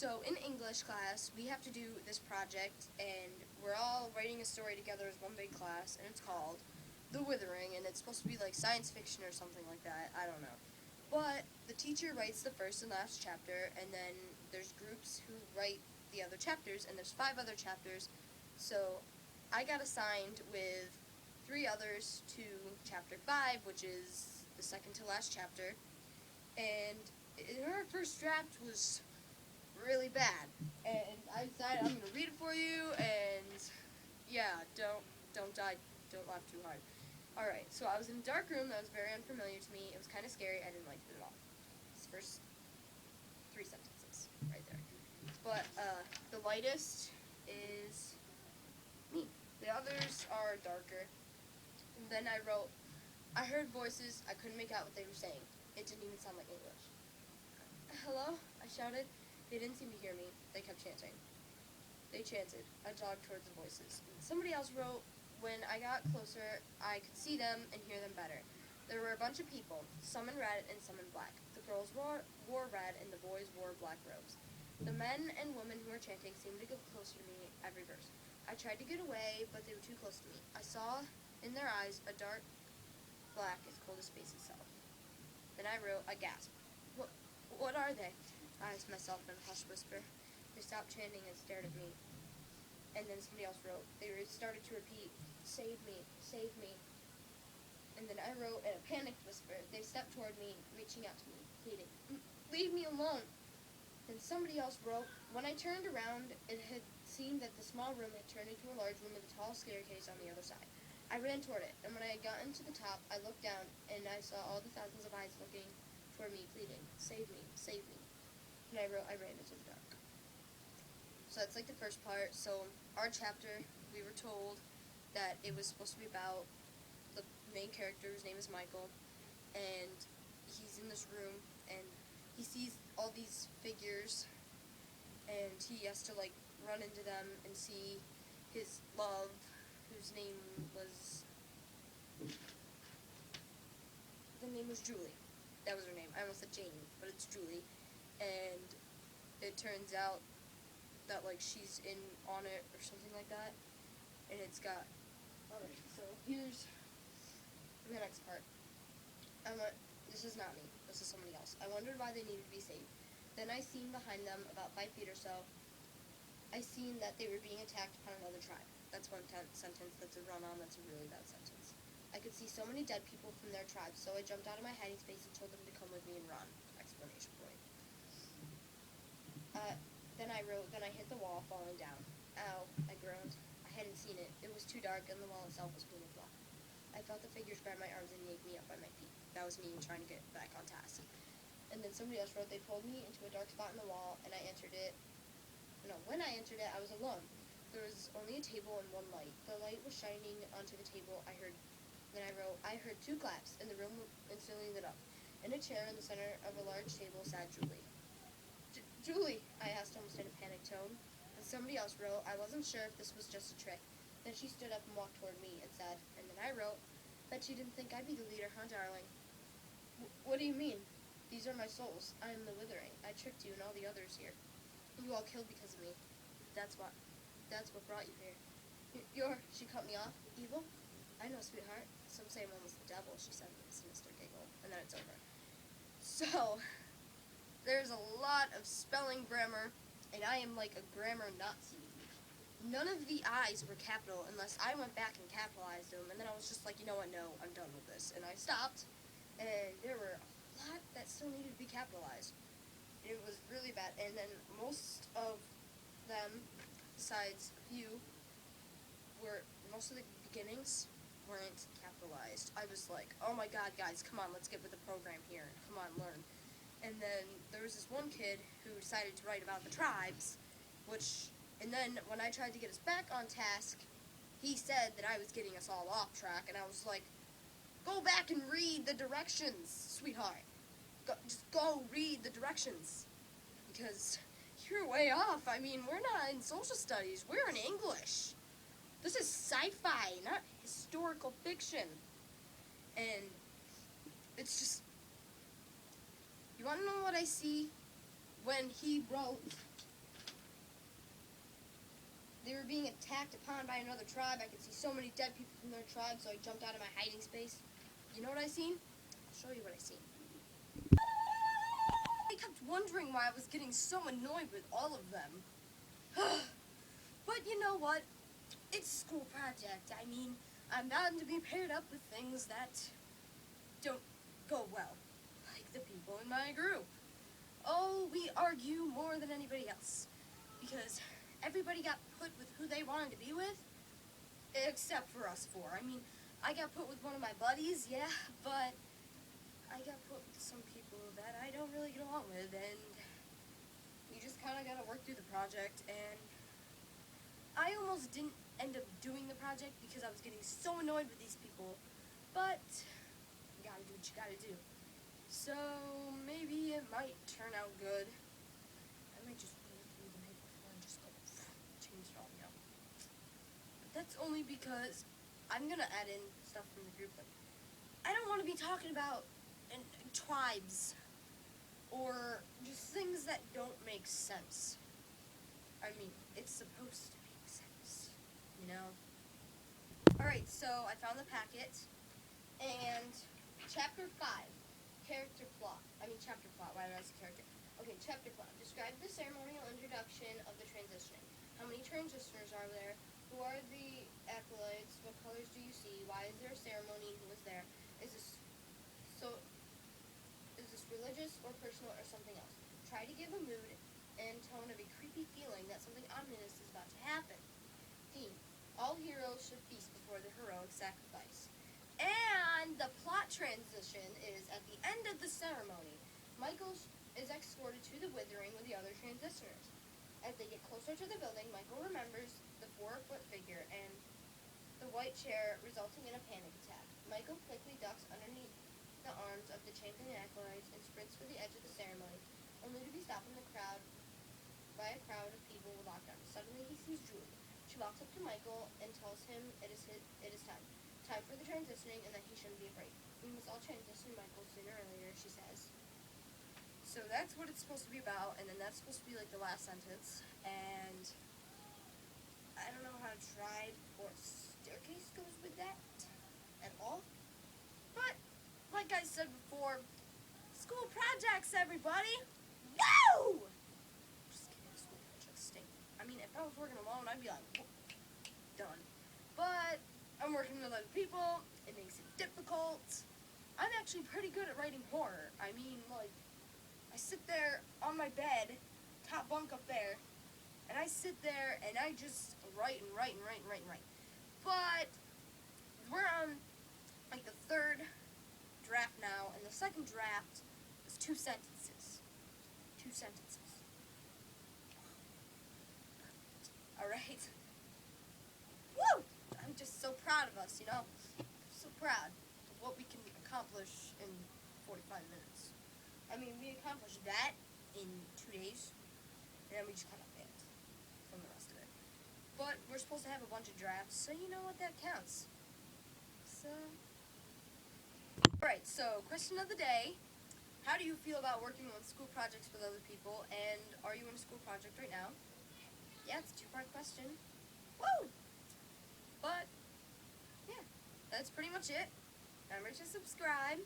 So in English class, we have to do this project, and we're all writing a story together as one big class, and it's called The Withering, and it's supposed to be like science fiction or something like that. I don't know. But the teacher writes the first and last chapter, and then there's groups who write the other chapters, and there's 5 other chapters. So I got assigned with 3 others to chapter 5, which is the second to last chapter. And our first draft was really bad, and I decided I'm gonna read it for you. And yeah, don't die, don't laugh too hard. All right, so I was in a dark room that was very unfamiliar to me. It was kind of scary. I didn't like it at all. This first 3 sentences right there. But the lightest is me. The others are darker. And then I wrote, I heard voices. I couldn't make out what they were saying. It didn't even sound like English. Hello? I shouted. They didn't seem to hear me. They kept chanting. They chanted. I jogged towards the voices. Somebody else wrote, when I got closer, I could see them and hear them better. There were a bunch of people, some in red and some in black. The girls wore red and the boys wore black robes. The men and women who were chanting seemed to get closer to me every verse. I tried to get away, but they were too close to me. I saw in their eyes a dark black as cold as space itself. Then I wrote, I gasped. What are they? I asked myself in a hushed whisper. They stopped chanting and stared at me. And then somebody else wrote. They started to repeat, save me, save me. And then I wrote in a panicked whisper. They stepped toward me, reaching out to me, pleading, leave me alone. Then somebody else wrote, when I turned around, it had seemed that the small room had turned into a large room with a tall staircase on the other side. I ran toward it, and when I had gotten to the top, I looked down, and I saw all the thousands of eyes looking toward me, pleading, save me, save me. And I wrote, I ran into the dark. So that's like the first part. So our chapter, we were told that it was supposed to be about the main character, whose name is Michael, and he's in this room, and he sees all these figures, and he has to like run into them and see his love, whose name was, the name was Julie. That was her name. I almost said Janie, but it's Julie. And it turns out that like she's in on it or something like that. And it's got, alright, so here's the next part. This is not me. This is somebody else. I wondered why they needed to be saved. Then I seen behind them, about 5 feet or so, I seen that they were being attacked upon another tribe. That's one sentence. That's a run-on. That's a really bad sentence. I could see so many dead people from their tribe, so I jumped out of my hiding space and told them to come with me and run! Exclamation point. Then I wrote, then I hit the wall, falling down. Ow, I groaned. I hadn't seen it. It was too dark, and the wall itself was painted black. I felt the figures grab my arms and yank me up by my feet. That was me trying to get back on task. And then somebody else wrote, they pulled me into a dark spot in the wall, and when I entered it, I was alone. There was only a table and one light. The light was shining onto the table. Then I wrote, I heard 2 claps, and the room instantly lit up. In a chair in the center of a large table sat Julie. Julie, I asked almost in a panicked tone. And somebody else wrote, I wasn't sure if this was just a trick. Then she stood up and walked toward me and said, and then I wrote, bet you didn't think I'd be the leader, huh, darling? What do you mean? These are my souls. I am the Withering. I tricked you and all the others here. You all killed because of me. That's what brought you here. She cut me off. Evil? I know, sweetheart. Some say I'm almost the devil, she said with a sinister giggle. And then it's over. So, there's a lot of spelling grammar, and I am like a grammar Nazi. None of the I's were capital unless I went back and capitalized them, and then I was just like, you know what, no, I'm done with this. And I stopped, and there were a lot that still needed to be capitalized. It was really bad, and then most of them, besides a few, most of the beginnings weren't capitalized. I was like, oh my god, guys, come on, let's get with the program here. Come on, learn. And then there was this one kid who decided to write about the tribes, and then when I tried to get us back on task, he said that I was getting us all off track, and I was like, go back and read the directions, sweetheart. Just go read the directions, because you're way off. I mean, we're not in social studies, we're in English. This is sci-fi, not historical fiction. And it's just, you want to know what I see when he wrote they were being attacked upon by another tribe. I could see so many dead people from their tribe, so I jumped out of my hiding space. You know what I seen? I'll show you what I seen. I kept wondering why I was getting so annoyed with all of them. But you know what? It's a school project. I mean, I'm bound to be paired up with things that don't go well, like the people in my group. Oh, we argue more than anybody else, because everybody got put with who they wanted to be with, except for us four. I mean, I got put with one of my buddies, yeah, but I got put with some people that I don't really get along with, and you just kind of got to work through the project, and I almost didn't end up doing the project because I was getting so annoyed with these people, but you gotta do what you gotta do. So maybe it might turn out good. I might just roll through the night before and just go change it all, you know. But that's only because I'm gonna add in stuff from the group. Like, I don't want to be talking about tribes or just things that don't make sense. I mean, it's supposed to make sense, you know? Alright, so I found the packet, and Chapter 5, Character Plot. Chapter Plot, why did I say character? Okay, Chapter Plot. Describe the ceremonial introduction of the transitioning. How many transitioners are there? Who are the acolytes? What colors do you see? Why is there a ceremony? Who was there? Is this religious or personal or something else? Try to give a mood and tone of a creepy feeling that something ominous is about to happen. Theme. All heroes should feast before the heroic sacrifice. And the plot transition is at the end of the ceremony. Michael is escorted to the withering with the other transitioners. As they get closer to the building, Michael remembers the 4-foot figure and the white chair, resulting in a panic attack. Michael quickly ducks underneath the arms of the champion acolytes and sprints for the edge of the ceremony, only to be stopped in the crowd by a crowd of people with lockdowns. Suddenly he sees Julie. She walks up to Michael and tells him it is time. Time for the transitioning and that he shouldn't be afraid. We must all transition Michael sooner or later, she says. So that's what it's supposed to be about, and then that's supposed to be like the last sentence. And I don't know how a tribe or staircase goes with that at all. But like I said before, school projects, everybody! Woo! Just kidding, school projects stink. I mean, if I was working alone, I'd be like, done. But I'm working with other people. It makes it difficult. I'm actually pretty good at writing horror. I mean, like, I sit there on my bed, top bunk up there, and I sit there and I just write and write and write and write and write. But we're on, like, the third draft now, and the second draft is 2 sentences. 2 sentences. Alright. Woo! I'm just so proud of us, you know? So proud of what we can accomplish in 45 minutes. I mean, we accomplished that in 2 days, and then we just kind of failed from the rest of it. But we're supposed to have a bunch of drafts, so you know what, that counts. So... Alright, so question of the day. How do you feel about working on school projects with other people, and are you in a school project right now? Yeah, it's a 2-part question. Woo! But, yeah, that's pretty much it. Remember to subscribe.